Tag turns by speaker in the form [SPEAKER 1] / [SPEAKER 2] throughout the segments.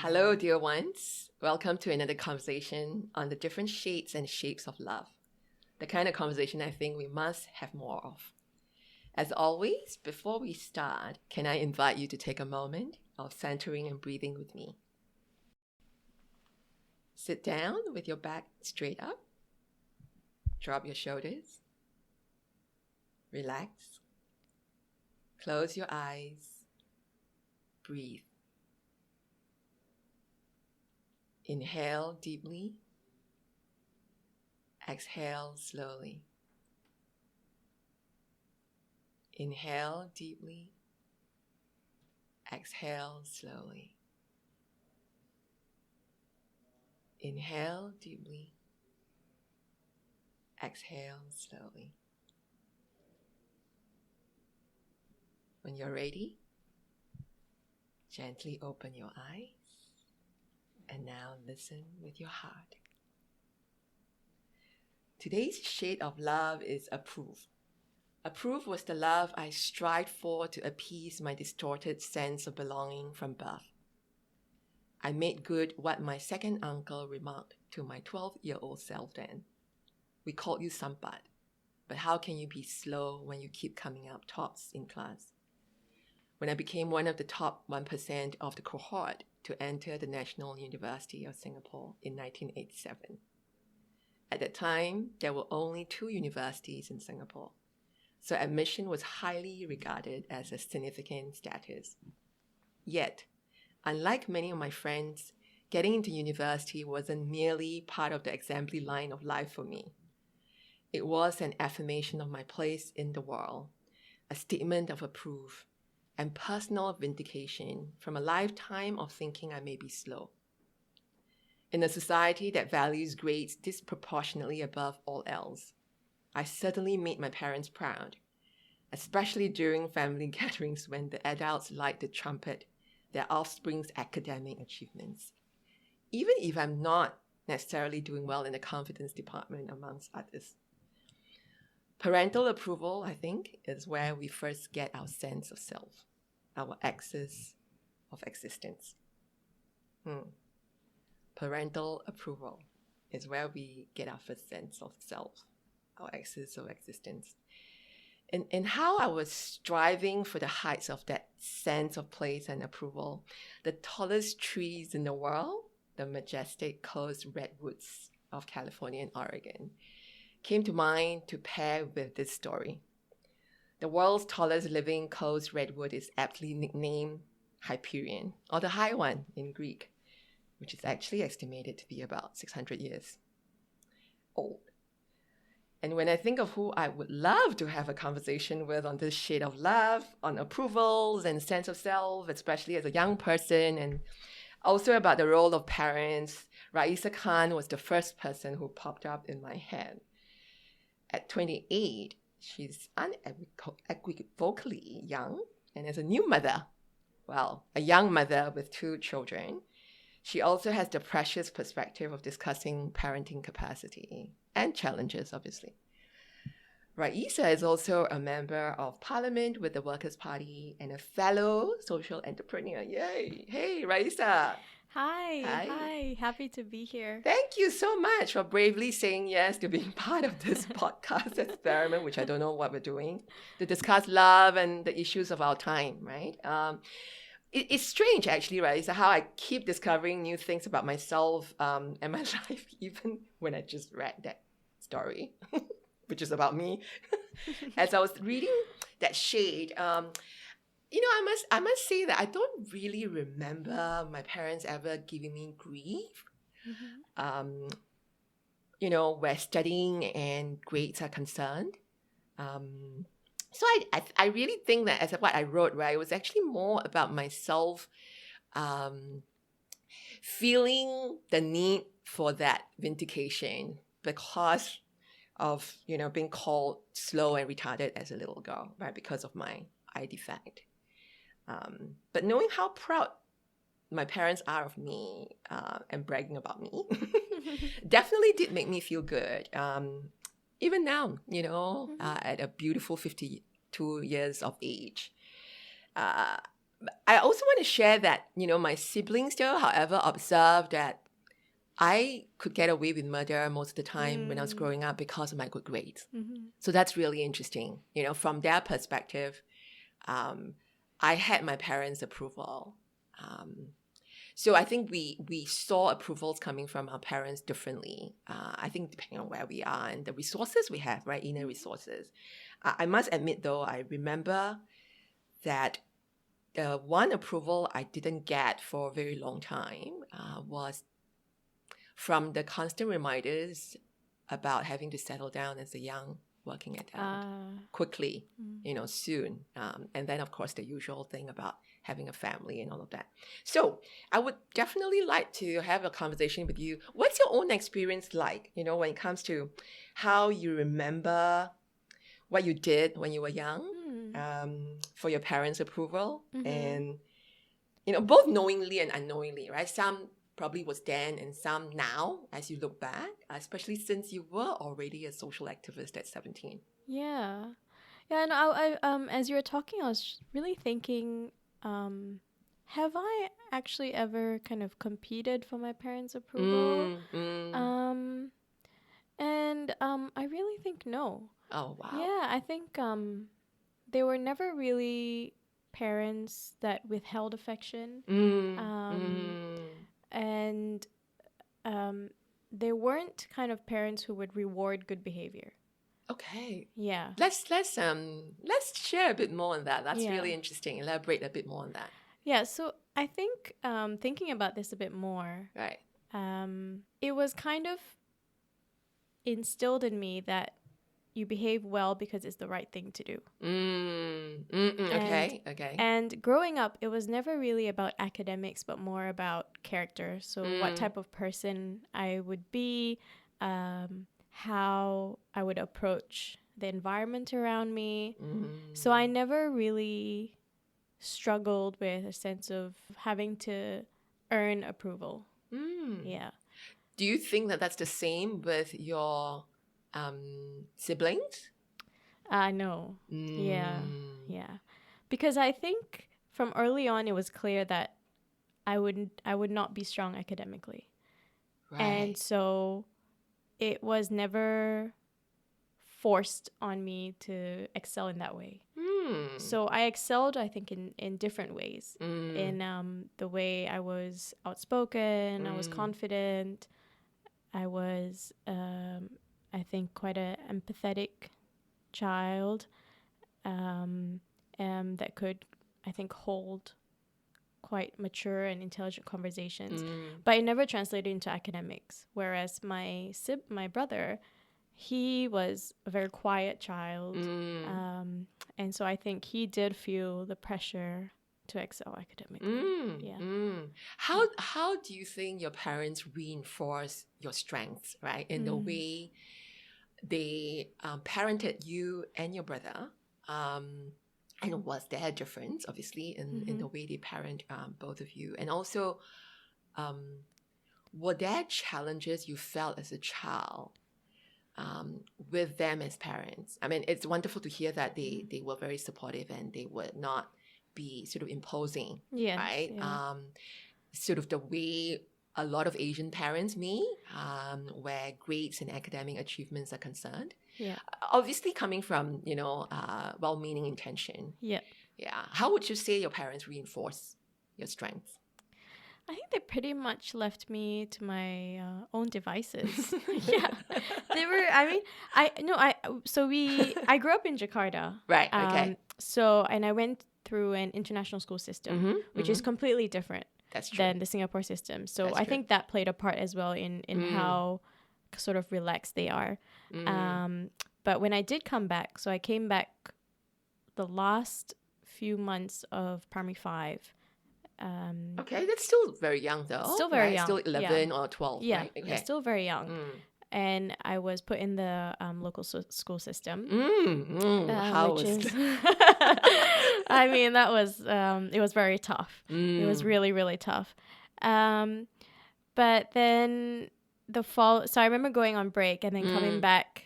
[SPEAKER 1] Hello, dear ones. Welcome to another conversation on the different shades and shapes of love. The kind of conversation I think we must have more of. As always, before we start, can I invite you to take a moment of centering and breathing with me? Sit down with your back straight up. Drop your shoulders. Relax. Close your eyes. Breathe. Inhale deeply. Exhale slowly. Inhale deeply. Exhale slowly. Inhale deeply. Exhale slowly. When you're ready, gently open your eyes and now listen with your heart. Today's shade of love is approve. Approve was the love I strived for to appease my distorted sense of belonging from birth. I made good what my second uncle remarked to my 12-year-old self then. We called you sampat, but how can you be slow when you keep coming up tops in class? When I became one of the top 1% of the cohort to enter the National University of Singapore in 1987. At that time, there were only 2 universities in Singapore, so admission was highly regarded as a significant status. Yet, unlike many of my friends, getting into university wasn't merely part of the assembly line of life for me. It was an affirmation of my place in the world, a statement of approval, and personal vindication from a lifetime of thinking I may be slow. In a society that values grades disproportionately above all else, I certainly made my parents proud, especially during family gatherings when the adults light the trumpet their offspring's academic achievements, even if I'm not necessarily doing well in the confidence department amongst others. Parental approval, I think, is where we first get our sense of self, our axis of existence. Parental approval is where we get our first sense of self, our axis of existence. And how I was striving for the heights of that sense of place and approval, the tallest trees in the world, the majestic coast redwoods of California and Oregon, came to mind to pair with this story. The world's tallest living coast redwood is aptly nicknamed Hyperion, or the High One in Greek, which is actually estimated to be about 600 years old. And when I think of who I would love to have a conversation with on this shade of love, on approvals and sense of self, especially as a young person, and also about the role of parents, Raeesah Khan was the first person who popped up in my head. At 28, she's unequivocally young, and as a new mother, a young mother with 2 children, she also has the precious perspective of discussing parenting capacity and challenges, obviously. Raeesah is also a member of parliament with the Workers' Party and a fellow social entrepreneur. Yay! Hey, Raeesah!
[SPEAKER 2] Hi. Happy to be here.
[SPEAKER 1] Thank you so much for bravely saying yes to being part of this podcast experiment, which I don't know what we're doing, to discuss love and the issues of our time, right? It's strange, actually, Raeesah, how I keep discovering new things about myself and my life, even when I just read that story, which is about me. As I was reading that shade, I must say that I don't really remember my parents ever giving me grief. Where studying and grades are concerned. So I really think that as what I wrote, right, it was actually more about myself feeling the need for that vindication because of, being called slow and retarded as a little girl, right, because of my eye defect. But knowing how proud my parents are of me and bragging about me definitely did make me feel good. Even now, at a beautiful 52 years of age. I also want to share that, my siblings still, however, observed that I could get away with murder most of the time when I was growing up because of my good grades. So that's really interesting. From their perspective, I had my parents' approval. So I think we saw approvals coming from our parents differently. I think depending on where we are and the resources we have, right? Inner resources. I must admit, though, I remember that the one approval I didn't get for a very long time was from the constant reminders about having to settle down as a young working adult quickly, soon. And then, of course, the usual thing about having a family and all of that. So I would definitely like to have a conversation with you. What's your own experience like, when it comes to how you remember what you did when you were young for your parents' approval and, both knowingly and unknowingly, right? Some probably was then and some now as you look back, especially since you were already a social activist at 17.
[SPEAKER 2] Yeah. And I as you were talking, I was really thinking, have I actually ever kind of competed for my parents' approval? I really think no.
[SPEAKER 1] Oh, wow.
[SPEAKER 2] Yeah, I think they were never really parents that withheld affection. And they weren't kind of parents who would reward good behavior.
[SPEAKER 1] Okay.
[SPEAKER 2] Yeah.
[SPEAKER 1] Let's share a bit more on that. That's really interesting. Elaborate a bit more on that.
[SPEAKER 2] Yeah. So I think thinking about this a bit more,
[SPEAKER 1] right?
[SPEAKER 2] It was kind of instilled in me that you behave well because it's the right thing to do.
[SPEAKER 1] Okay.
[SPEAKER 2] And growing up, it was never really about academics, but more about character. So what type of person I would be, how I would approach the environment around me. So I never really struggled with a sense of having to earn approval. Yeah.
[SPEAKER 1] Do you think that that's the same with your siblings?
[SPEAKER 2] No. Yeah. Because I think from early on it was clear that I would not be strong academically.
[SPEAKER 1] Right.
[SPEAKER 2] And so it was never forced on me to excel in that way. So I excelled, I think, in different ways. In the way I was outspoken, I was confident, I was, I think, quite an empathetic child that could, I think, hold quite mature and intelligent conversations. But it never translated into academics. Whereas my brother, he was a very quiet child. And so I think he did feel the pressure to excel academically.
[SPEAKER 1] How do you think your parents reinforce your strengths, right? In the way they parented you and your brother, and was there a difference, obviously, in the way they parent both of you? And also, were there challenges you felt as a child with them as parents? I mean, it's wonderful to hear that they were very supportive and they would not be sort of imposing, right? Yeah. Sort of the way a lot of Asian parents may, where grades and academic achievements are concerned.
[SPEAKER 2] Yeah.
[SPEAKER 1] Obviously coming from, well-meaning intention.
[SPEAKER 2] Yeah.
[SPEAKER 1] Yeah. How would you say your parents reinforce your strengths?
[SPEAKER 2] I think they pretty much left me to my own devices. They were. I grew up in Jakarta.
[SPEAKER 1] Right. Okay.
[SPEAKER 2] And I went through an international school system, which is completely different than the Singapore system. So I think that played a part as well in how sort of relaxed they are. But when I did come back, so I came back the last few months of primary 5.
[SPEAKER 1] Okay, that's still very young though.
[SPEAKER 2] Still very young.
[SPEAKER 1] Still 11 or 12,
[SPEAKER 2] yeah,
[SPEAKER 1] right? Okay.
[SPEAKER 2] Yeah, still very young. And I was put in the local school system.
[SPEAKER 1] How was
[SPEAKER 2] I mean, that was, it was very tough. It was really, really tough. But then so I remember going on break and then coming back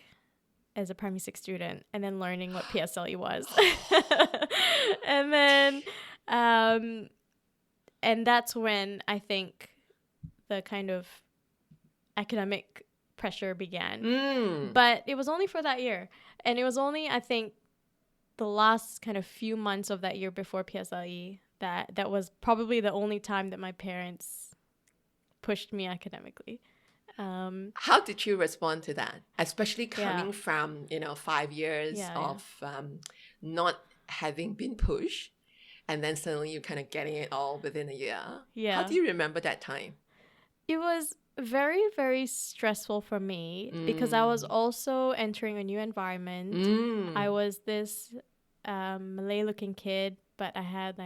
[SPEAKER 2] as a primary 6 student and then learning what PSLE was. And then And that's when I think the kind of academic pressure began. But it was only for that year. And it was only, I think, the last kind of few months of that year before PSLE that was probably the only time that my parents pushed me academically.
[SPEAKER 1] How did you respond to that? Especially coming from, 5 years of not having been pushed, and then suddenly you're kind of getting it all within a year.
[SPEAKER 2] Yeah.
[SPEAKER 1] How do you remember that time?
[SPEAKER 2] It was very, very stressful for me because I was also entering a new environment. I was this Malay-looking kid, but I had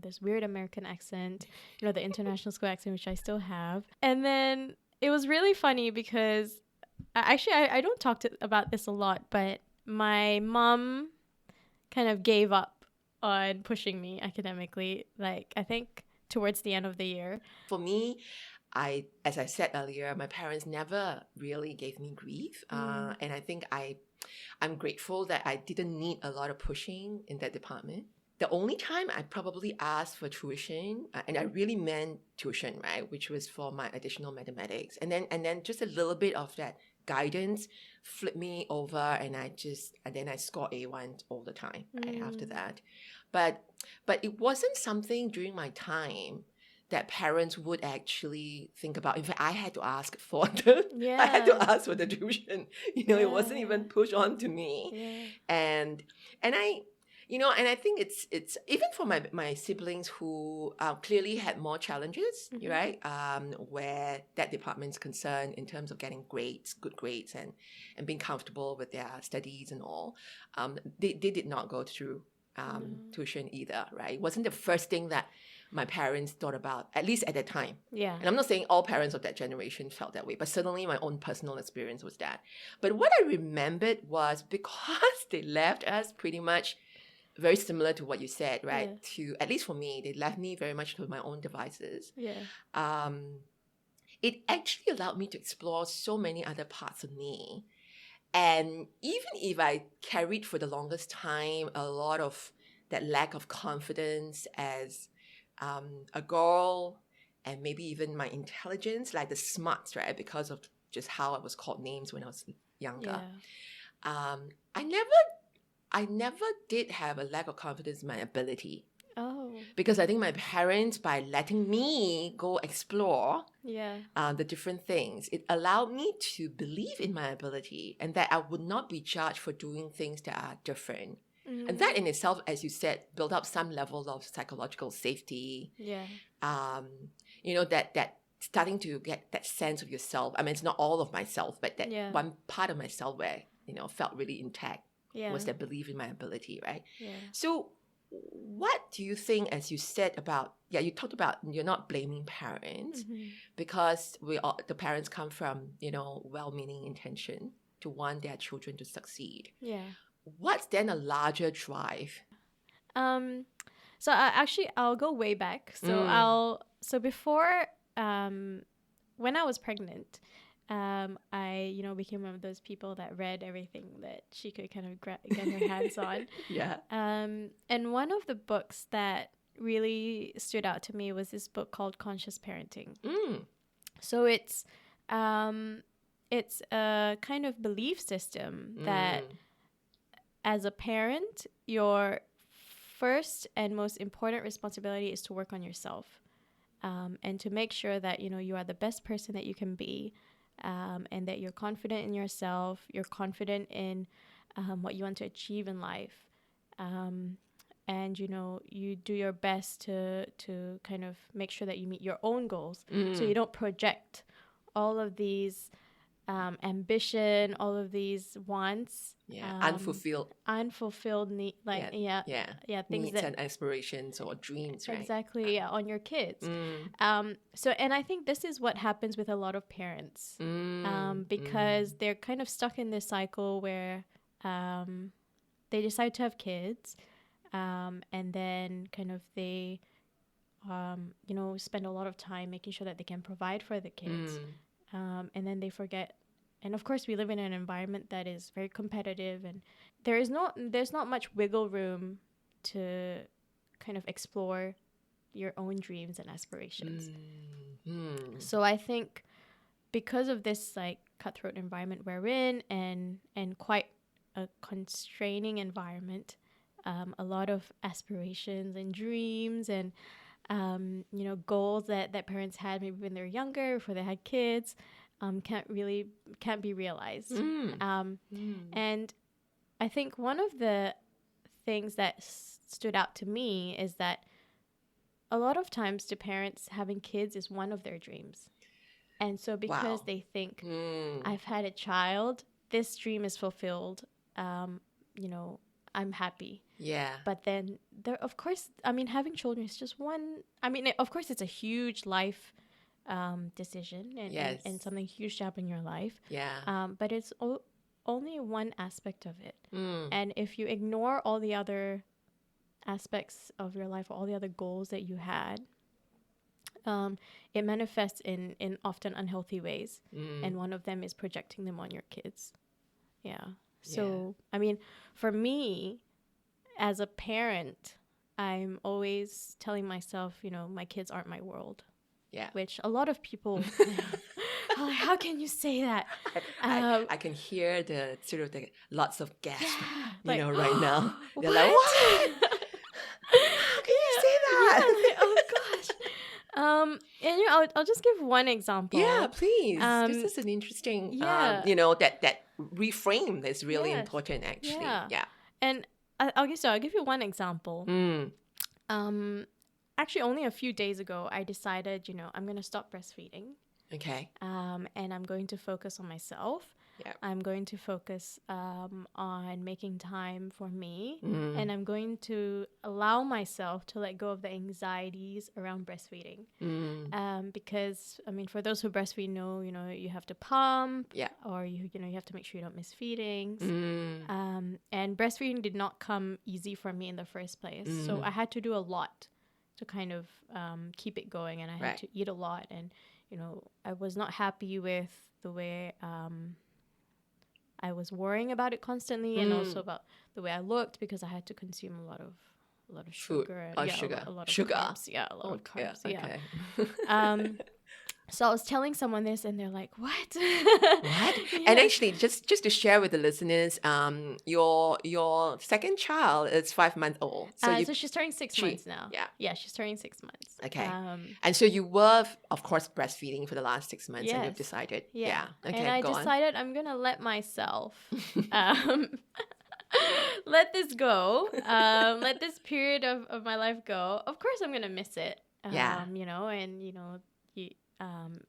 [SPEAKER 2] this weird American accent, the international school accent, which I still have. And then it was really funny because I don't talk about this a lot, but my mom kind of gave up on pushing me academically, I think towards the end of the year.
[SPEAKER 1] For me, as I said earlier, my parents never really gave me grief. And I think I'm grateful that I didn't need a lot of pushing in that department. The only time I probably asked for tuition, and I really meant tuition, right, which was for my additional mathematics. And then just a little bit of that guidance flipped me over, and then I scored A1 all the time right, after that. But it wasn't something during my time that parents would actually think about. In fact, I had to ask for the tuition. It wasn't even pushed on to me.
[SPEAKER 2] Yeah.
[SPEAKER 1] And I, and I think it's even for my siblings who clearly had more challenges, right? Where that department's concerned in terms of getting good grades and being comfortable with their studies and all. They did not go through tuition either, right? It wasn't the first thing that my parents thought about, at least at that time.
[SPEAKER 2] Yeah.
[SPEAKER 1] And I'm not saying all parents of that generation felt that way, but certainly my own personal experience was that. But what I remembered was because they left us pretty much very similar to what you said, right?
[SPEAKER 2] Yeah.
[SPEAKER 1] At least for me, they left me very much to my own devices.
[SPEAKER 2] Yeah.
[SPEAKER 1] It actually allowed me to explore so many other parts of me. And even if I carried for the longest time a lot of that lack of confidence as a girl, and maybe even my intelligence, like the smarts, right? Because of just how I was called names when I was younger.
[SPEAKER 2] Yeah.
[SPEAKER 1] I never did have a lack of confidence in my ability.
[SPEAKER 2] Oh.
[SPEAKER 1] Because I think my parents, by letting me go explore the different things, it allowed me to believe in my ability and that I would not be judged for doing things that are different. And that in itself, as you said, built up some level of psychological safety.
[SPEAKER 2] Yeah.
[SPEAKER 1] That starting to get that sense of yourself. I mean, it's not all of myself, but that one part of myself where, felt really intact was that belief in my ability, right?
[SPEAKER 2] Yeah.
[SPEAKER 1] So what do you think, as you said about, you talked about you're not blaming parents because the parents come from, well-meaning intention to want their children to succeed.
[SPEAKER 2] Yeah.
[SPEAKER 1] What's then a larger drive?
[SPEAKER 2] So I'll go way back. So before, when I was pregnant, I became one of those people that read everything that she could kind of get her hands on.
[SPEAKER 1] Yeah.
[SPEAKER 2] And one of the books that really stood out to me was this book called Conscious Parenting. So it's a kind of belief system that as a parent, your first and most important responsibility is to work on yourself, and to make sure that you are the best person that you can be, and that you're confident in yourself, you're confident in what you want to achieve in life, and you do your best to kind of make sure that you meet your own goals, so you don't project all of these ambition, all of these wants, unfulfilled need, things
[SPEAKER 1] needs and aspirations or dreams, right?
[SPEAKER 2] Exactly, on your kids. So, and I think this is what happens with a lot of parents, because they're kind of stuck in this cycle where they decide to have kids, and then kind of they spend a lot of time making sure that they can provide for the kids, and then they forget. And of course, we live in an environment that is very competitive, and there's not much wiggle room to kind of explore your own dreams and aspirations. So I think because of this like cutthroat environment we're in and quite a constraining environment, a lot of aspirations and dreams and goals that parents had maybe when they were younger, before they had kids, can't be realized. And I think one of the things that stood out to me is that a lot of times to parents, having kids is one of their dreams. And so because they think, I've had a child, this dream is fulfilled, I'm happy.
[SPEAKER 1] Yeah.
[SPEAKER 2] But then of course, having children is just one. Of course, it's a huge life decision and something huge to happen in your life.
[SPEAKER 1] Yeah.
[SPEAKER 2] But it's only one aspect of it. And if you ignore all the other aspects of your life, or all the other goals that you had, it manifests in often unhealthy ways. And one of them is projecting them on your kids. Yeah. So, for me, as a parent, I'm always telling myself, my kids aren't my world.
[SPEAKER 1] Yeah.
[SPEAKER 2] Which a lot of people, how can you say that?
[SPEAKER 1] I can hear the sort of lots of gasps,
[SPEAKER 2] like,
[SPEAKER 1] right now. They're
[SPEAKER 2] what?
[SPEAKER 1] like, what? How can you say that?
[SPEAKER 2] Yeah, oh gosh. And I'll just give one example.
[SPEAKER 1] Yeah, please. This is an interesting, that reframe is really important, actually. Yeah.
[SPEAKER 2] And I'll give you one example. Actually, only a few days ago, I decided, I'm going to stop breastfeeding.
[SPEAKER 1] Okay.
[SPEAKER 2] And I'm going to focus on myself.
[SPEAKER 1] Yeah.
[SPEAKER 2] I'm going to focus on making time for me. And I'm going to allow myself to let go of the anxieties around breastfeeding. Because, for those who breastfeed know, you have to pump.
[SPEAKER 1] Yeah.
[SPEAKER 2] Or, you have to make sure you don't miss feedings. And breastfeeding did not come easy for me in the first place. So I had to do a lot to kind of keep it going. And I had to eat a lot. And, I was not happy with the way I was worrying about it constantly, and also about the way I looked, because I had to consume a lot of sugar.
[SPEAKER 1] Sugar.
[SPEAKER 2] A lot of
[SPEAKER 1] sugar.
[SPEAKER 2] carbs. Yeah, a lot of carbs.
[SPEAKER 1] Okay.
[SPEAKER 2] Yeah. So I was telling someone this, and they're like, "What?
[SPEAKER 1] What?" Yeah. And actually, just to share with the listeners, your second child is 5 months old.
[SPEAKER 2] So she's turning 6 months now.
[SPEAKER 1] Yeah.
[SPEAKER 2] Yeah, she's turning 6 months.
[SPEAKER 1] Okay. And so you were, of course, breastfeeding for the last 6 months,
[SPEAKER 2] yes.
[SPEAKER 1] and you've decided.
[SPEAKER 2] Yeah.
[SPEAKER 1] Okay.
[SPEAKER 2] And I decided I'm gonna let myself. Let this go. Let this period of my life go. Of course, I'm gonna miss it.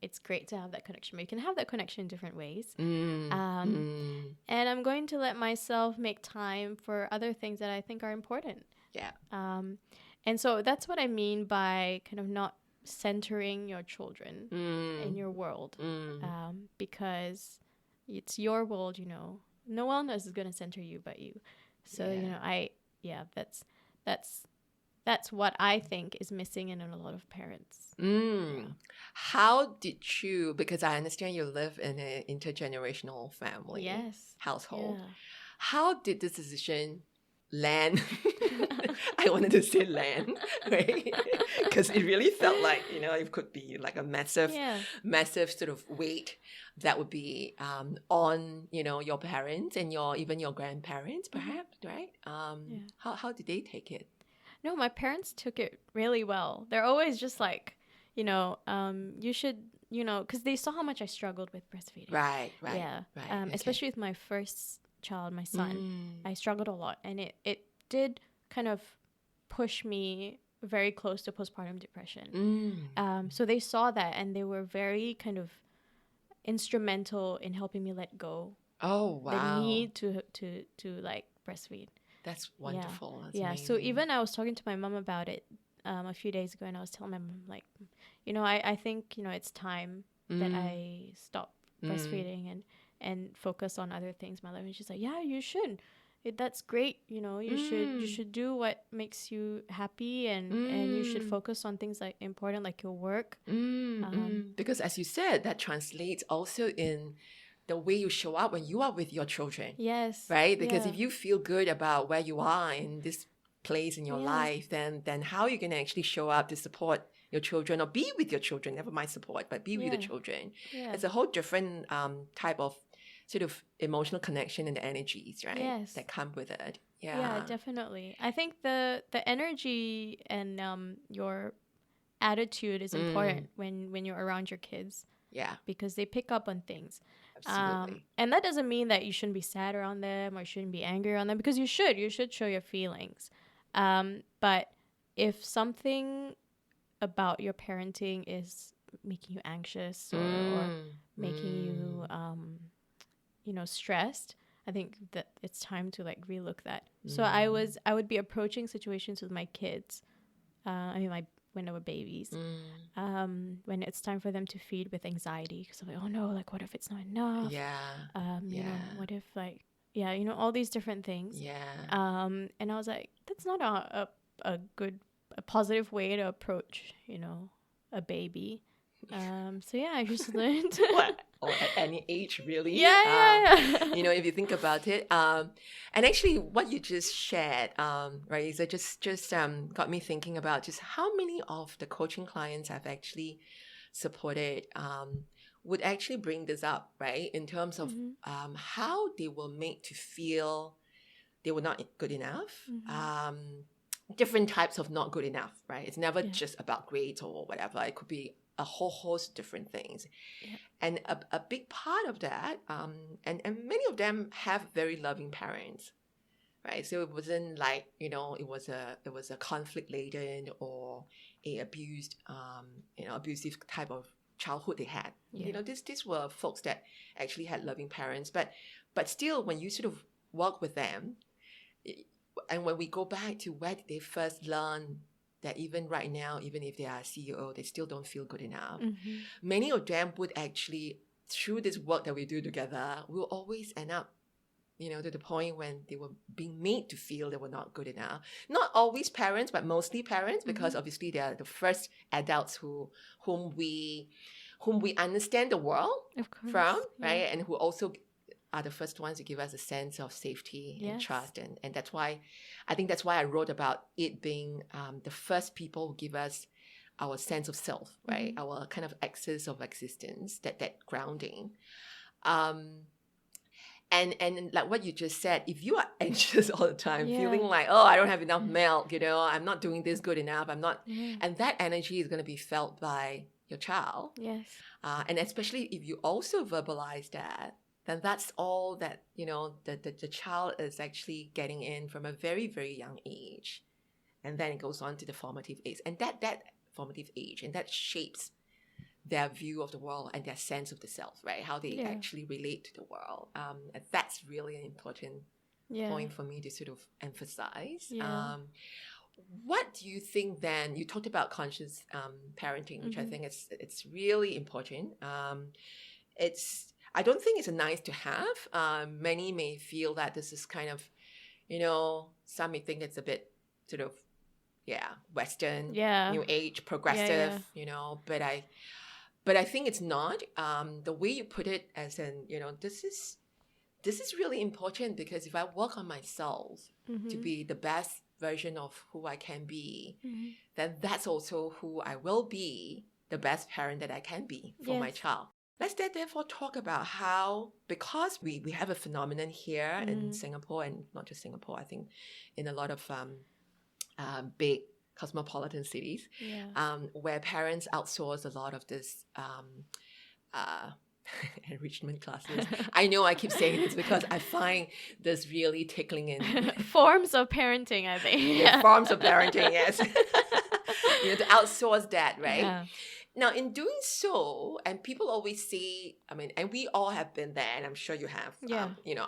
[SPEAKER 2] It's great to have that connection, but you can have that connection in different ways. And I'm going to let myself make time for other things that I think are important.
[SPEAKER 1] Yeah.
[SPEAKER 2] And so that's what I mean by kind of not centering your children in your world, because it's your world. No one else is going to center you but you. So that's what I think is missing in a lot of parents. Yeah.
[SPEAKER 1] How did you, because I understand you live in an intergenerational family household. Yeah. How did this decision land? I wanted to say land, right? Because it really felt like, it could be like a massive sort of weight that would be on, your parents and even your grandparents, perhaps, right? How did they take it?
[SPEAKER 2] No, my parents took it really well. They're always just like, you should, because they saw how much I struggled with breastfeeding. Right. Yeah. Okay. Especially with my first child, my son. I struggled a lot. And it did kind of push me very close to postpartum depression. So they saw that, and they were very kind of instrumental in helping me let go.
[SPEAKER 1] Oh, wow.
[SPEAKER 2] The need to like breastfeed.
[SPEAKER 1] That's wonderful. That's
[SPEAKER 2] amazing. So even I was talking to my mom about it a few days ago, and I was telling my mom, like, I think, it's time that I stop breastfeeding and focus on other things in my life. And she's like, yeah, you should. That's great. You should do what makes you happy, and you should focus on things like important, like your work.
[SPEAKER 1] Because as you said, that translates also in the way you show up when you are with your children.
[SPEAKER 2] Yes.
[SPEAKER 1] Right? Because if you feel good about where you are in this place in your life, then how are you going to actually show up to support your children or be with your children? Never mind support, but be with the children. It's a whole different type of sort of emotional connection and the energies, right? That come with it.
[SPEAKER 2] Yeah, definitely. I think the energy and your attitude is important when you're around your kids.
[SPEAKER 1] Yeah.
[SPEAKER 2] Because they pick up on things.
[SPEAKER 1] Absolutely.
[SPEAKER 2] And that doesn't mean that you shouldn't be sad around them or shouldn't be angry around them, because you should. You should show your feelings. But if something about your parenting is making you anxious or making you, stressed, I think that it's time to like relook that. So I would be approaching situations with my kids. When they were babies, when it's time for them to feed with anxiety, because I'm like, oh no, like what if it's not enough? You know, what if like, all these different things. And I was like, that's not a positive way to approach, a baby. So yeah, I just learned.
[SPEAKER 1] Or at any age, really.
[SPEAKER 2] Yeah.
[SPEAKER 1] If you think about it. And actually, what you just shared, Raeesah, just got me thinking about just how many of the coaching clients I've actually supported would actually bring this up, right? In terms of how they were made to feel they were not good enough. Different types of not good enough, right? It's never just about grades or whatever. It could be a whole host of different things. And a big part of that, and many of them have very loving parents, right? So it wasn't like, it was a conflict laden or a abusive type of childhood they had. These were folks that actually had loving parents, but still, when you sort of work with them, and when we go back to where did they first learn that even right now, even if they are a CEO, they still don't feel good enough. Many of them would actually, through this work that we do together, will always end up, to the point when they were being made to feel they were not good enough. Not always parents, but mostly parents, because obviously they are the first adults whom we understand the world from, right? And who also are the first ones to give us a sense of safety and trust. And that's why, I think that's why I wrote about it being the first people who give us our sense of self, right? Our kind of axis of existence, that grounding. And like what you just said, if you are anxious all the time, feeling like, oh, I don't have enough milk, I'm not doing this good enough, I'm not, and that energy is going to be felt by your child. And especially if you also verbalize that, then that's all that, the child is actually getting in from a very, very young age. And then it goes on to the formative age. And that formative age, and that shapes their view of the world and their sense of the self, right? How they actually relate to the world. And that's really an important point for me to sort of emphasize. What do you think then? You talked about conscious parenting, which I think it's really important. I don't think it's a nice to have. Many may feel that this is kind of, some may think it's a bit sort of, Western, New Age, progressive, but I think it's not. The way you put it as in, this is really important, because if I work on myself to be the best version of who I can be, then that's also who I will be, the best parent that I can be for my child. Let's therefore talk about how, because we have a phenomenon here in Singapore, and not just Singapore, I think in a lot of big cosmopolitan cities, where parents outsource a lot of this enrichment classes. I know I keep saying this because I find this really tickling in.
[SPEAKER 2] Forms of parenting, I think.
[SPEAKER 1] Forms of parenting, yes. To outsource that, right? Now, in doing so, and people always say, and we all have been there, and I'm sure you have.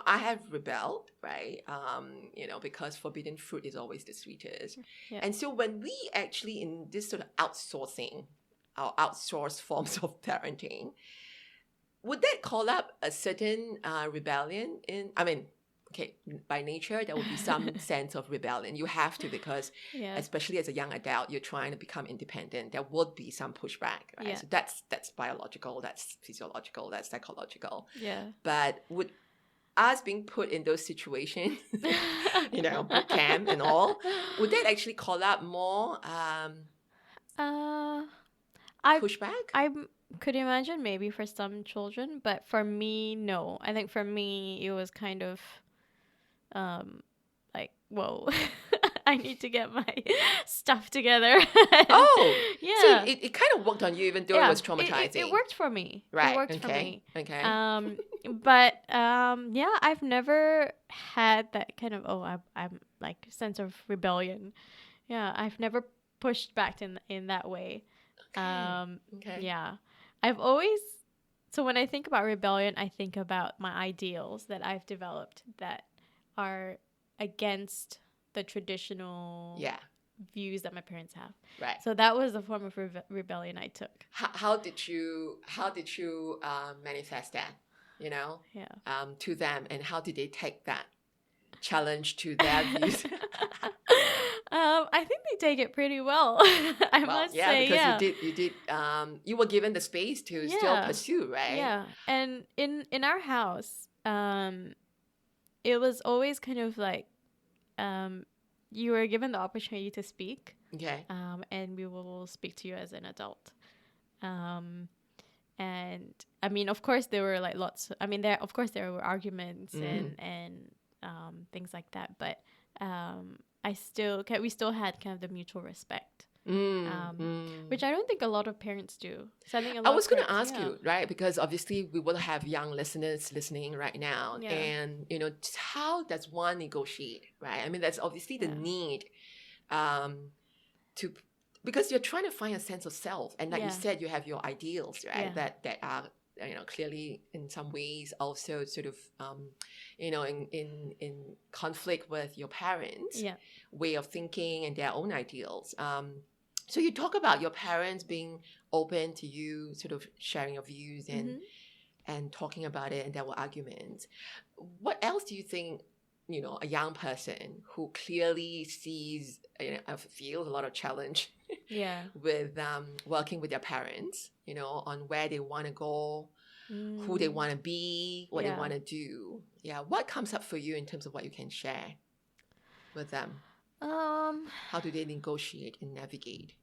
[SPEAKER 1] I have rebelled, right? Because forbidden fruit is always the sweetest. And so when we actually, in this sort of outsourcing, our outsourced forms of parenting, would that call up a certain rebellion in, by nature, there will be some sense of rebellion. You have to, because especially as a young adult, you're trying to become independent. There would be some pushback, right? So that's biological, that's physiological, that's psychological. But us being put in those situations, boot camp and all, would that actually call out more
[SPEAKER 2] Uh, I
[SPEAKER 1] pushback?
[SPEAKER 2] I could imagine maybe for some children, but for me, no. I think for me, it was kind of like, whoa, I need to get my stuff together.
[SPEAKER 1] Oh, so
[SPEAKER 2] Yeah.
[SPEAKER 1] it kind of worked on you, even though it
[SPEAKER 2] Yeah,
[SPEAKER 1] was traumatizing.
[SPEAKER 2] it worked for me.
[SPEAKER 1] Right.
[SPEAKER 2] It worked for
[SPEAKER 1] Okay.
[SPEAKER 2] me.
[SPEAKER 1] Okay.
[SPEAKER 2] But yeah, I've never had that kind of I'm like sense of rebellion. Yeah, I've never pushed back in that way.
[SPEAKER 1] Okay.
[SPEAKER 2] Yeah, I've always. So when I think about rebellion, I think about my ideals that I've developed that are against the traditional
[SPEAKER 1] Yeah.
[SPEAKER 2] views that my parents have.
[SPEAKER 1] Right.
[SPEAKER 2] So that was the form of rebellion I took.
[SPEAKER 1] How did you manifest that?
[SPEAKER 2] Yeah.
[SPEAKER 1] To them, and how did they take that challenge to their views?
[SPEAKER 2] I think they take it pretty well. I must say,
[SPEAKER 1] because
[SPEAKER 2] yeah.
[SPEAKER 1] you were given the space to still pursue, right?
[SPEAKER 2] Yeah, and in our house, it was always kind of like, you were given the opportunity to speak.
[SPEAKER 1] Okay.
[SPEAKER 2] And we will speak to you as an adult. And I mean, of course, there were like lots. I mean, there were arguments and things like that. But we still had kind of the mutual respect, which I don't think a lot of parents do. So I
[SPEAKER 1] was going to ask you, right? Because obviously we will have young listeners listening right now, and how does one negotiate, right? I mean, that's obviously the need, to. Because you're trying to find a sense of self, and like you said, you have your ideals, right? That are clearly in some ways also sort of in conflict with your parents' way of thinking and their own ideals. So you talk about your parents being open to you, sort of sharing your views and talking about it, and there were arguments. What else do you think? A young person who clearly sees, feels a lot of challenge with working with their parents, on where they want to go, who they want to be, what they want to do. Yeah. What comes up for you in terms of what you can share with them? How do they negotiate and navigate?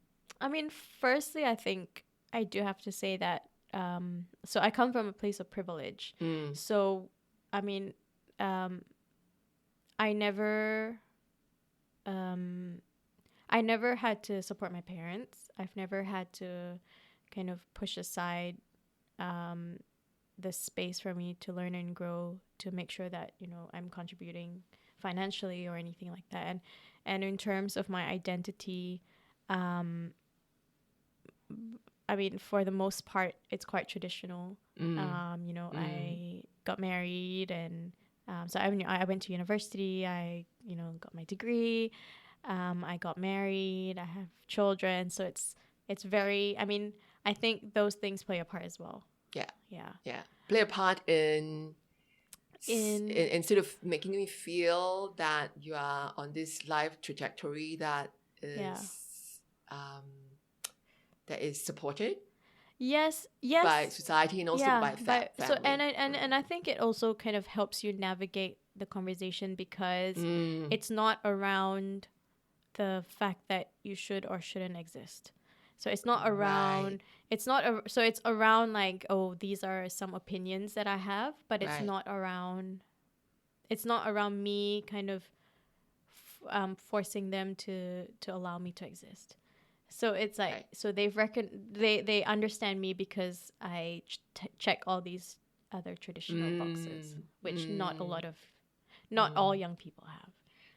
[SPEAKER 2] I mean, firstly, I think I do have to say that, so I come from a place of privilege. So, I mean, I never had to support my parents. I've never had to kind of push aside the space for me to learn and grow, to make sure that I'm contributing financially or anything like that. And in terms of my identity, I mean, for the most part, it's quite traditional. I got married, and so I went to university. I got my degree. I got married. I have children. So it's very. I mean, I think those things play a part as well. Yeah.
[SPEAKER 1] Play a part in sort of making me feel that you are on this life trajectory that is supported.
[SPEAKER 2] Yes.
[SPEAKER 1] By society and also by family.
[SPEAKER 2] So and I think it also kind of helps you navigate the conversation, because it's not around the fact that you should or shouldn't exist. So it's not around. It's around like, oh, these are some opinions that I have, but it's not around. It's not around me kind of forcing them to allow me to exist. So it's like, so they understand me because I check all these other traditional boxes, which not all young people have.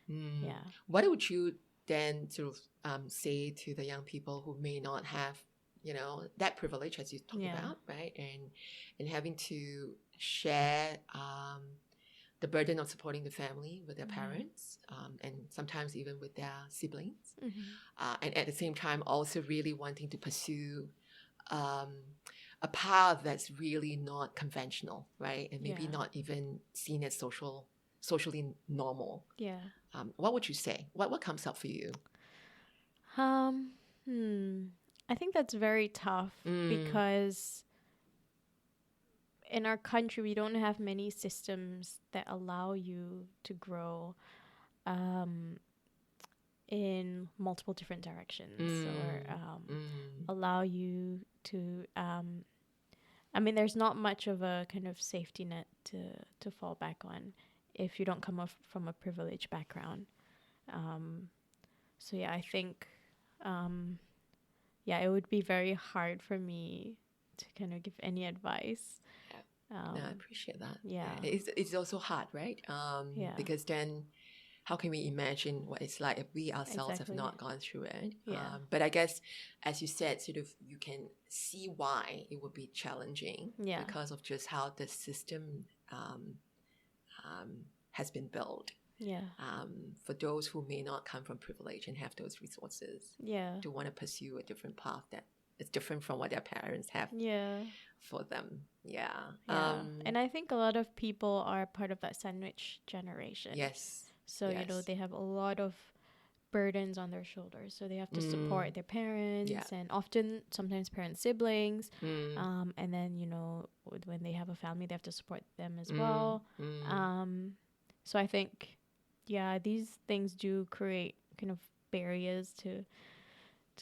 [SPEAKER 2] Yeah.
[SPEAKER 1] What would you then sort of say to the young people who may not have, that privilege, as you talk about, right? And having to share the burden of supporting the family with their parents, and sometimes even with their siblings, and at the same time also really wanting to pursue a path that's really not conventional, right? And maybe not even seen as socially normal.
[SPEAKER 2] Yeah.
[SPEAKER 1] What would you say? What comes up for you?
[SPEAKER 2] I think that's very tough, because in our country, we don't have many systems that allow you to grow in multiple different directions, or allow you to I mean, there's not much of a kind of safety net to fall back on if you don't come from a privileged background. So yeah, I think it would be very hard for me to kind of give any advice.
[SPEAKER 1] No, I appreciate that.
[SPEAKER 2] Yeah.
[SPEAKER 1] It's also hard, right? Because then how can we imagine what it's like if we ourselves have not gone through it?
[SPEAKER 2] Yeah.
[SPEAKER 1] But I guess, as you said, sort of you can see why it would be challenging because of just how the system has been built.
[SPEAKER 2] Yeah.
[SPEAKER 1] For those who may not come from privilege and have those resources, to want to pursue a different path that is different from what their parents have for them.
[SPEAKER 2] And I think a lot of people are part of that sandwich generation.
[SPEAKER 1] Yes.
[SPEAKER 2] So, you know, they have a lot of burdens on their shoulders. So they have to support their parents and sometimes parent siblings. And then, you know, when they have a family, they have to support them as well. So I think, these things do create kind of barriers to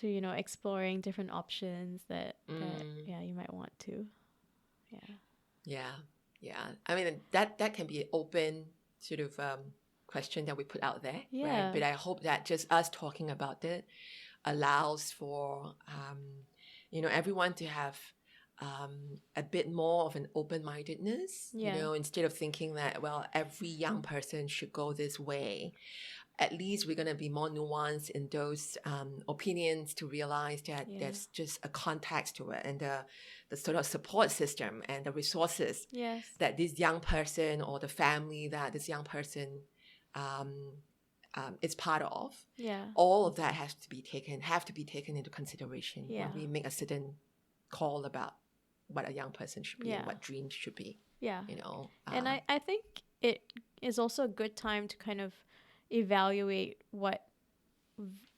[SPEAKER 2] you know, exploring different options that you might want to.
[SPEAKER 1] I mean, that can be an open sort of question that we put out there, right? But I hope that just us talking about it allows for you know, everyone to have a bit more of an open-mindedness, you know, instead of thinking that, well, every young person should go this way. At least we're going to be more nuanced in those opinions to realize that there's just a context to it, and the sort of support system and the resources that this young person or the family that this young person is part of. All of that have to be taken into consideration when we make a certain call about what a young person should be and what dreams should be. You know,
[SPEAKER 2] and I think it is also a good time to kind of evaluate what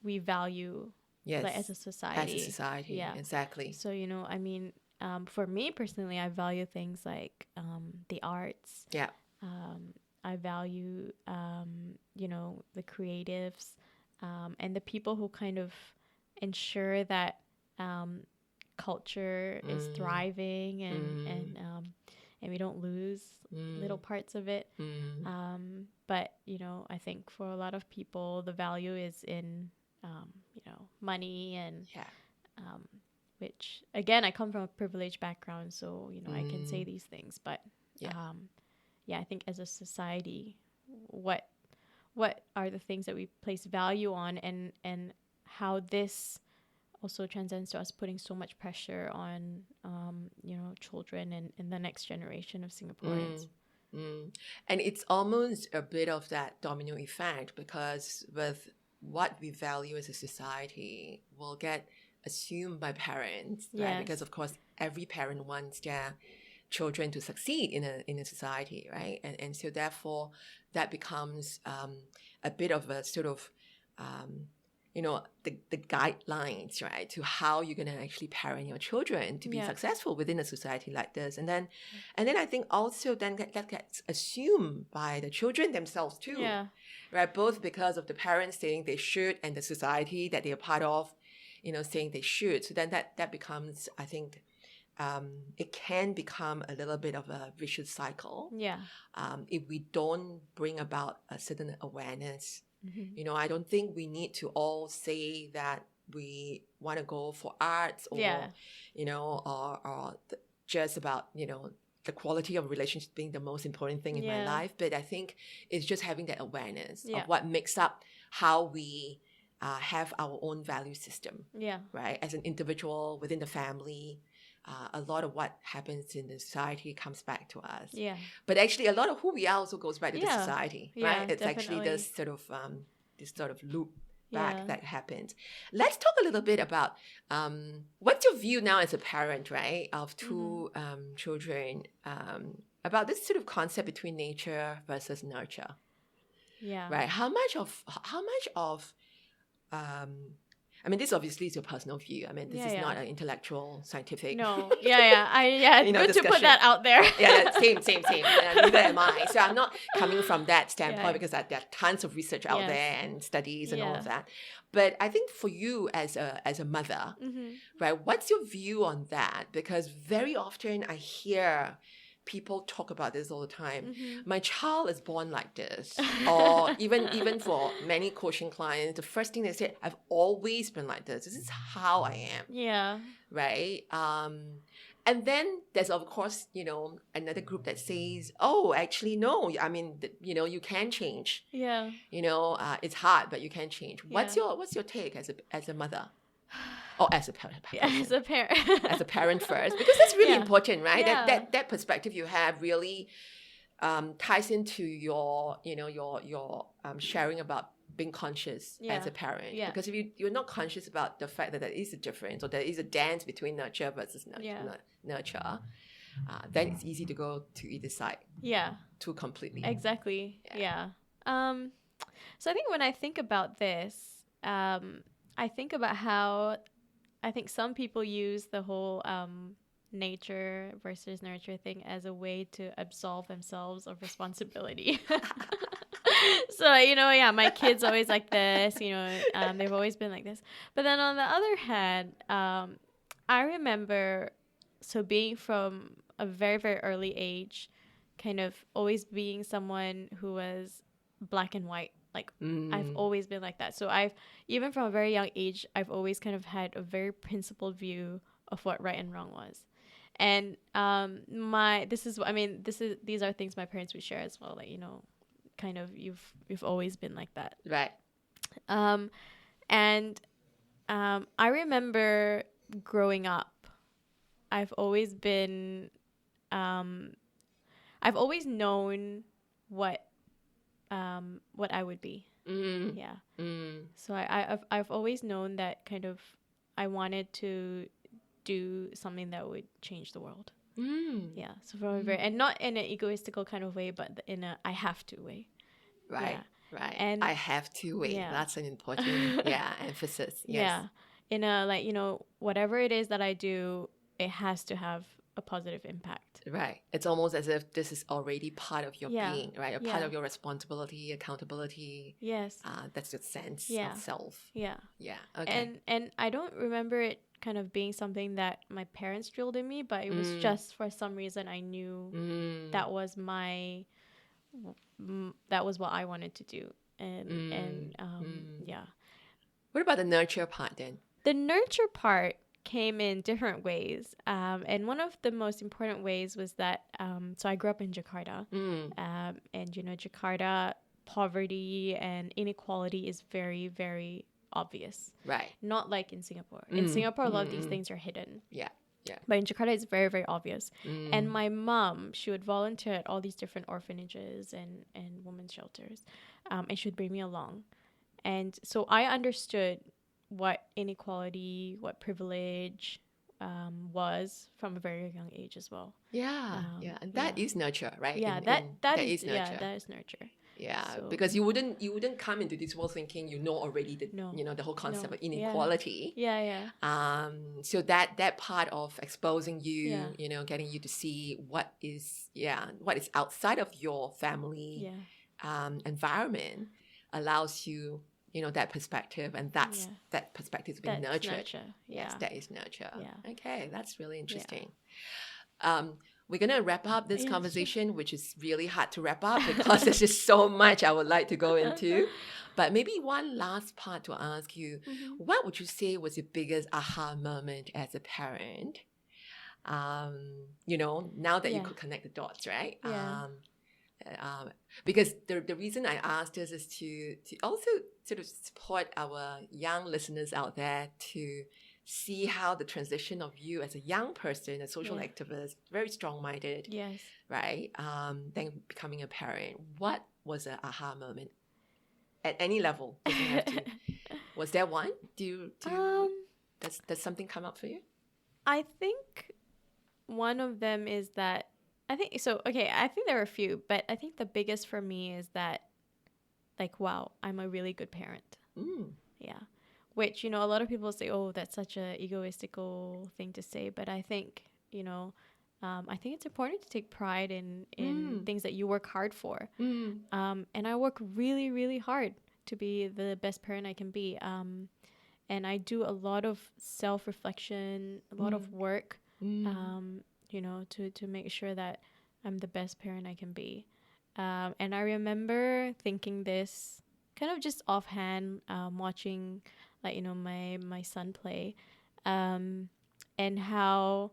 [SPEAKER 2] we value like, as a society.
[SPEAKER 1] Exactly.
[SPEAKER 2] So, you know, I mean, for me personally, I value things like the arts. I value, you know, the creatives and the people who kind of ensure that culture is thriving and we don't lose little parts of it. But, you know, I think for a lot of people, the value is in, you know, money and which, again, I come from a privileged background, so, you know, I can say these things. But, I think as a society, what are the things that we place value on, and how this also transcends to us putting so much pressure on, you know, children and the next generation of Singaporeans.
[SPEAKER 1] And it's almost a bit of that domino effect, because with what we value as a society will get assumed by parents, right? Because of course every parent wants their children to succeed in a society, right? And so therefore that becomes a bit of a sort of you know, the guidelines, right, to how you're going to actually parent your children to be successful within a society like this. And then I think also then that gets assumed by the children themselves too, right? Both because of the parents saying they should and the society that they are part of, you know, saying they should. So then that becomes, I think, it can become a little bit of a vicious cycle. If we don't bring about a certain awareness. You know, I don't think we need to all say that we want to go for arts or, you know, or just about, you know, the quality of relationships being the most important thing in my life. But I think it's just having that awareness of what makes up how we have our own value system, right? As an individual, within the family. A lot of what happens in the society comes back to us. But actually, a lot of who we are also goes back to the society, right? It's actually this sort of loop back that happens. Let's talk a little bit about what's your view now as a parent, right, of two children, about this sort of concept between nature versus nurture. Right? How much of I mean, this obviously is your personal view. I mean, this
[SPEAKER 2] Yeah,
[SPEAKER 1] is
[SPEAKER 2] yeah.
[SPEAKER 1] not an intellectual, scientific.
[SPEAKER 2] No. Yeah. Good to
[SPEAKER 1] discussion.
[SPEAKER 2] put that out there.
[SPEAKER 1] Yeah, same. Neither am I. So I'm not coming from that standpoint
[SPEAKER 2] Yeah.
[SPEAKER 1] because there are tons of research out
[SPEAKER 2] Yes.
[SPEAKER 1] there and studies and all
[SPEAKER 2] Yeah.
[SPEAKER 1] of that. But I think for you as a mother, right, what's your view on that? Because very often I hear people talk about this all the time. My child is born like this. Or even for many coaching clients, the first thing they say, I've always been like this. This is how I am.
[SPEAKER 2] Yeah.
[SPEAKER 1] Right? And then there's, of course, another group that says, oh, actually, no. I mean, you can change.
[SPEAKER 2] Yeah.
[SPEAKER 1] It's hard, but you can change. What's your take as a mother? Or as a parent?
[SPEAKER 2] As a parent.
[SPEAKER 1] As a parent first, because that's really
[SPEAKER 2] Yeah.
[SPEAKER 1] important, right?
[SPEAKER 2] Yeah.
[SPEAKER 1] That perspective you have really ties into your sharing about being conscious as a parent.
[SPEAKER 2] Yeah.
[SPEAKER 1] Because if you're not conscious about the fact that there is a difference, or there is a dance between nurture versus nurture, then it's easy to go to either side.
[SPEAKER 2] Yeah.
[SPEAKER 1] Too completely.
[SPEAKER 2] Exactly. Yeah. So I think when I think about this, I think about how I think some people use the whole nature versus nurture thing as a way to absolve themselves of responsibility. So, my kid's always like this, they've always been like this. But then on the other hand, I remember, being from a very, very early age, kind of always being someone who was black and white. Like, I've always been like that. So even from a very young age, I've always kind of had a very principled view of what right and wrong was. And these are things my parents would share as well. Like, kind of you've always been like that.
[SPEAKER 1] Right.
[SPEAKER 2] I remember growing up, I've always known what I would be. Yeah. So I've always known that kind of I wanted to do something that would change the world. Yeah. So from a very, and not in an egoistical kind of way, but in a I have to way.
[SPEAKER 1] Right.
[SPEAKER 2] Yeah.
[SPEAKER 1] Right.
[SPEAKER 2] And
[SPEAKER 1] I have to wait.
[SPEAKER 2] Yeah.
[SPEAKER 1] That's an important emphasis. Yes.
[SPEAKER 2] Yeah. In a whatever it is that I do, it has to have a positive impact.
[SPEAKER 1] Right. It's almost as if this is already part of your being, right? A part
[SPEAKER 2] Yeah.
[SPEAKER 1] of your responsibility, accountability.
[SPEAKER 2] Yes.
[SPEAKER 1] That's your sense
[SPEAKER 2] Yeah.
[SPEAKER 1] of self.
[SPEAKER 2] Yeah.
[SPEAKER 1] Yeah. Okay.
[SPEAKER 2] And I don't remember it kind of being something that my parents drilled in me, but it was just for some reason I knew that was that was what I wanted to do. Yeah.
[SPEAKER 1] What about the nurture part then?
[SPEAKER 2] The nurture part came in different ways. And one of the most important ways was that, so I grew up in Jakarta. And, Jakarta, poverty and inequality is very, very obvious.
[SPEAKER 1] Right.
[SPEAKER 2] Not like in Singapore. In Singapore, a lot of these things are hidden.
[SPEAKER 1] Yeah. Yeah.
[SPEAKER 2] But in Jakarta, it's very, very obvious. And my mom, she would volunteer at all these different orphanages and women's shelters. And she would bring me along. And so I understood what inequality, what privilege was from a very young age as well.
[SPEAKER 1] Yeah. And that is nurture, right?
[SPEAKER 2] Yeah, that is nurture. Yeah, that is nurture.
[SPEAKER 1] Yeah, so, because you wouldn't come into this world thinking already the whole concept of inequality.
[SPEAKER 2] Yeah.
[SPEAKER 1] So that part of exposing you, getting you to see what is outside of your family environment allows you that perspective, and that perspective is being nurtured.
[SPEAKER 2] Nurture. Yeah.
[SPEAKER 1] Yes, that is nurture.
[SPEAKER 2] Yeah.
[SPEAKER 1] Okay, that's really interesting. Yeah. We're going to wrap up this conversation, which is really hard to wrap up because there's just so much I would like to go into. But maybe one last part to ask you, what would you say was your biggest aha moment as a parent? Now that you could connect the dots, right?
[SPEAKER 2] Yeah.
[SPEAKER 1] Because the reason I asked this is to also sort of support our young listeners out there to see how the transition of you as a young person, a social activist, very strong-minded, right? Then becoming a parent. What was an aha moment at any level? Doesn't have to. Was there one? Does something come up for you?
[SPEAKER 2] I think one of them is that I think there are a few, but I think the biggest for me is that, like, wow, I'm a really good parent. Yeah. which, you know, a lot of people say, oh, that's such a egoistical thing to say. But I think, you know, I think it's important to take pride in things that you work hard for. And I work really, really hard to be the best parent I can be. And I do a lot of self-reflection, a lot of work, you know, to make sure that I'm the best parent I can be. And I remember thinking this kind of just offhand, watching, like, you know, my son play, and how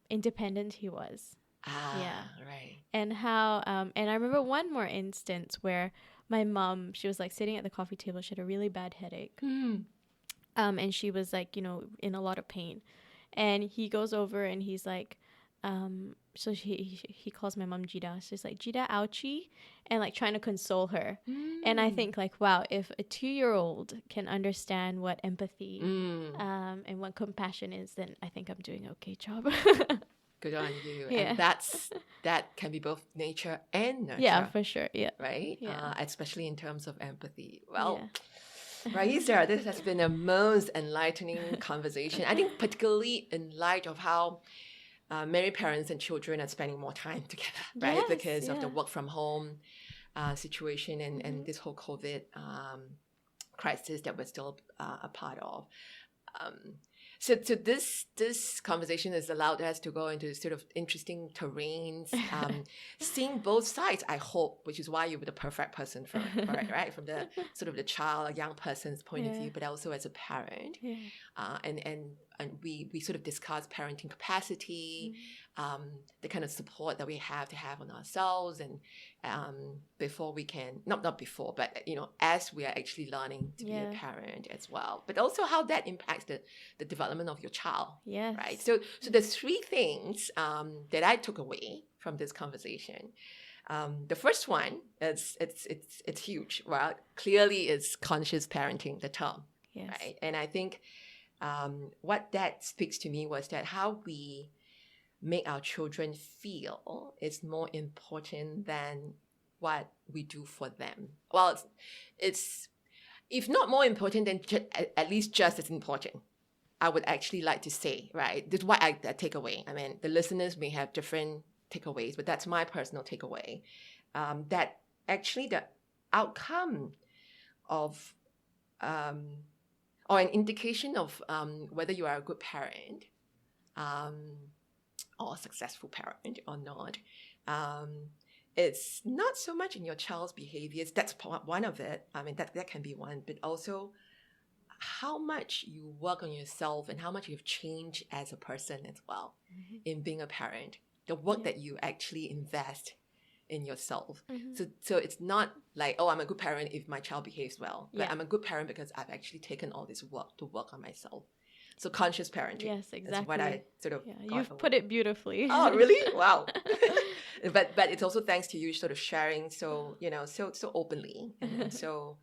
[SPEAKER 2] independent he was.
[SPEAKER 1] Right.
[SPEAKER 2] And how and I remember one more instance where my mom, she was like sitting at the coffee table, she had a really bad headache. And she was like, you know, in a lot of pain. And he goes over and he's like, so he calls my mom Jida. She's like, Jida, ouchie, and like trying to console her. And I think like, wow, if a 2-year-old can understand what empathy and what compassion is, then I think I'm doing an okay job.
[SPEAKER 1] Good on you.
[SPEAKER 2] Yeah.
[SPEAKER 1] And that can be both nature and nurture.
[SPEAKER 2] Yeah, for sure. Yeah.
[SPEAKER 1] Right?
[SPEAKER 2] Yeah.
[SPEAKER 1] Especially in terms of empathy. Well, Raeesah, this has been a most enlightening conversation. I think particularly in light of how many parents and children are spending more time together, right?
[SPEAKER 2] Yes,
[SPEAKER 1] because of the work from home situation and this whole COVID crisis that we're still a part of. So this conversation has allowed us to go into sort of interesting terrains, seeing both sides, I hope, which is why you were the perfect person for it, right? From the sort of the child, a young person's point of view, but also as a parent. And we sort of discuss parenting capacity, the kind of support that we have to have on ourselves, and before we can, not before, but, you know, as we are actually learning to be a parent as well, but also how that impacts the development of your child.
[SPEAKER 2] Yes.
[SPEAKER 1] Right. So there's 3 things that I took away from this conversation. The first one is it's huge. Well, clearly it's conscious parenting, the term.
[SPEAKER 2] Yes.
[SPEAKER 1] Right. And I think what that speaks to me was that how we make our children feel is more important than what we do for them. Well, it's if not more important, then at least just as important, I would actually like to say, right? This is what I take away. I mean, the listeners may have different takeaways, but that's my personal takeaway. That actually the outcome of or an indication of whether you are a good parent or a successful parent or not, it's not so much in your child's behaviors. That's one of it. I mean, that can be one, but also how much you work on yourself and how much you've changed as a person as well in being a parent. The work that you actually invest in yourself. So it's not like, oh, I'm a good parent if my child behaves well, but I'm a good parent because I've actually taken all this work to work on myself. So conscious parenting.
[SPEAKER 2] Yes, exactly.
[SPEAKER 1] That's what I sort of
[SPEAKER 2] you've put it beautifully.
[SPEAKER 1] Oh, really? Wow. but it's also thanks to you sort of sharing so, you know, so openly and so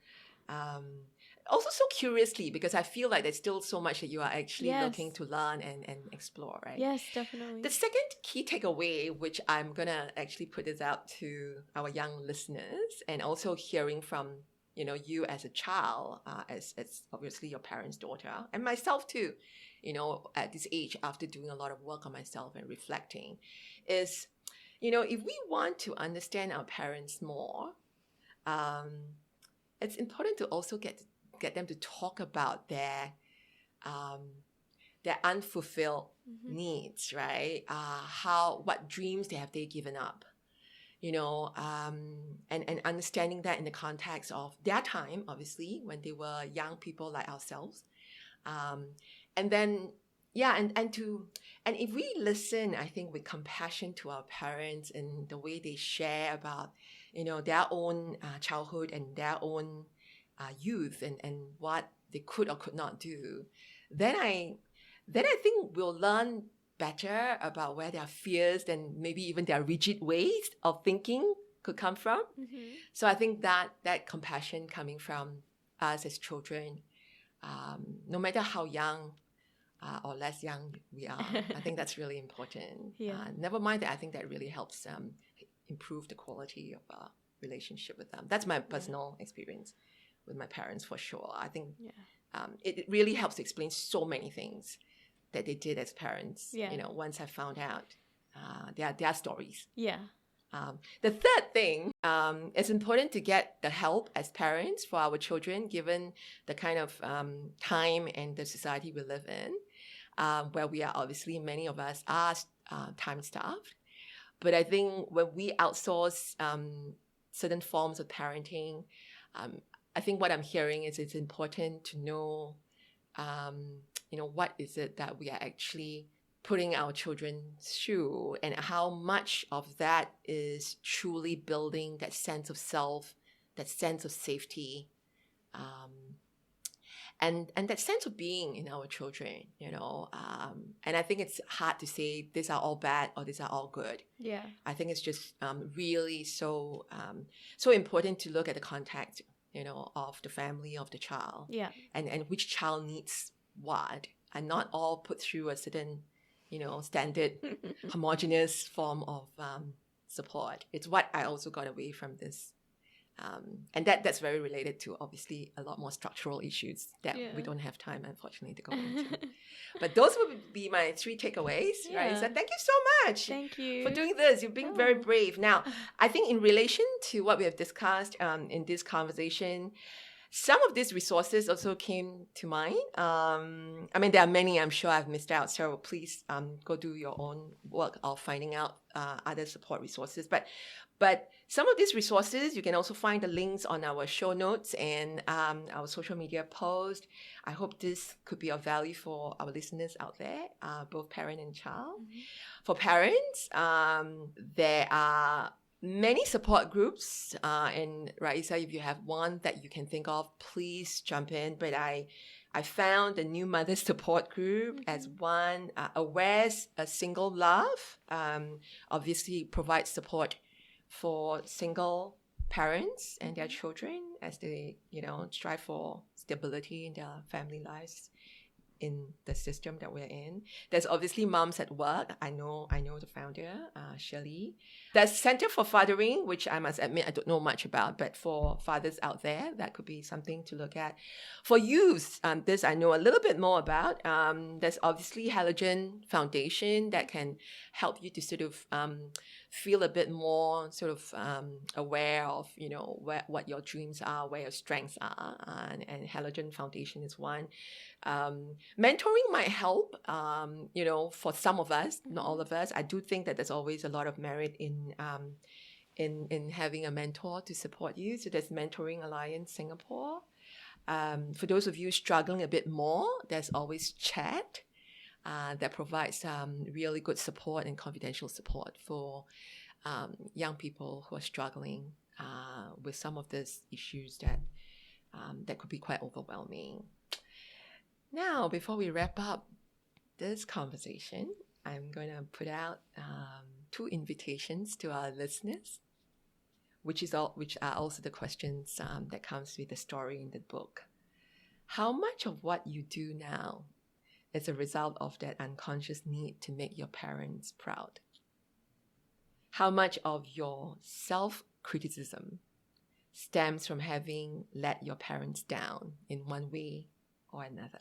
[SPEAKER 1] also so curiously, because I feel like there's still so much that you are actually looking to learn and explore, right?
[SPEAKER 2] Yes, definitely.
[SPEAKER 1] The second key takeaway, which I'm going to actually put this out to our young listeners and also hearing from, you know, you as a child, as obviously your parents' daughter, and myself too, you know, at this age, after doing a lot of work on myself and reflecting, is, you know, if we want to understand our parents more, it's important to also get them to talk about their unfulfilled needs, right? What dreams they have given up, you know, and understanding that in the context of their time, obviously, when they were young people like ourselves, and then and if we listen, I think, with compassion to our parents and the way they share about, you know, their own childhood and their own youth and what they could or could not do, then I think we'll learn better about where their fears and maybe even their rigid ways of thinking could come from. So I think that compassion coming from us as children, no matter how young or less young we are, I think that's really important. Never mind that I think that really helps improve the quality of our relationship with them. That's my personal experience with my parents, for sure. I think it really helps to explain so many things that they did as parents.
[SPEAKER 2] Yeah.
[SPEAKER 1] Once I found out their stories.
[SPEAKER 2] Yeah.
[SPEAKER 1] The third thing, it's important to get the help as parents for our children, given the kind of time and the society we live in, where we are obviously, many of us are time-starved. But I think when we outsource certain forms of parenting, I think what I'm hearing is it's important to know, what is it that we are actually putting our children through, and how much of that is truly building that sense of self, that sense of safety, and that sense of being in our children, and I think it's hard to say these are all bad or these are all good.
[SPEAKER 2] Yeah.
[SPEAKER 1] I think it's just really so important to look at the context, of the family, of the child,
[SPEAKER 2] Yeah.
[SPEAKER 1] and which child needs what, and not all put through a certain standard homogeneous form of support. It's what I also got away from this. And that's very related to, obviously, a lot more structural issues that we don't have time, unfortunately, to go into. But those would be my 3 takeaways, right? So thank you so much.
[SPEAKER 2] Thank you
[SPEAKER 1] for doing this. You've been very brave. Now, I think in relation to what we have discussed in this conversation, some of these resources also came to mind. I mean, there are many I'm sure I've missed out, so please go do your own work of finding out other support resources. But some of these resources, you can also find the links on our show notes and our social media post. I hope this could be of value for our listeners out there, both parent and child. Mm-hmm. For parents, there are many support groups, and Raeesah, if you have one that you can think of, please jump in. But I found the New Mother Support Group as one. Aware's a Single Love obviously provides support for single parents and their children as they, strive for stability in their family lives in the system that we're in. There's obviously Moms at Work. I know the founder, Shirley. There's Center for Fathering, which I must admit I don't know much about, but for fathers out there, that could be something to look at. For youth, this I know a little bit more about. There's obviously Halogen Foundation that can help you to sort of feel a bit more sort of aware of, what your dreams are, where your strengths are, and Halogen Foundation is one. Mentoring might help, for some of us, not all of us. I do think that there's always a lot of merit in having a mentor to support you. So there's Mentoring Alliance Singapore. For those of you struggling a bit more, there's always Chat that provides really good support and confidential support for young people who are struggling with some of these issues that could be quite overwhelming. Now, before we wrap up this conversation, I'm going to put out 2 invitations to our listeners, which are also the questions that comes with the story in the book. How much of what you do now is a result of that unconscious need to make your parents proud? How much of your self-criticism stems from having let your parents down in one way or another?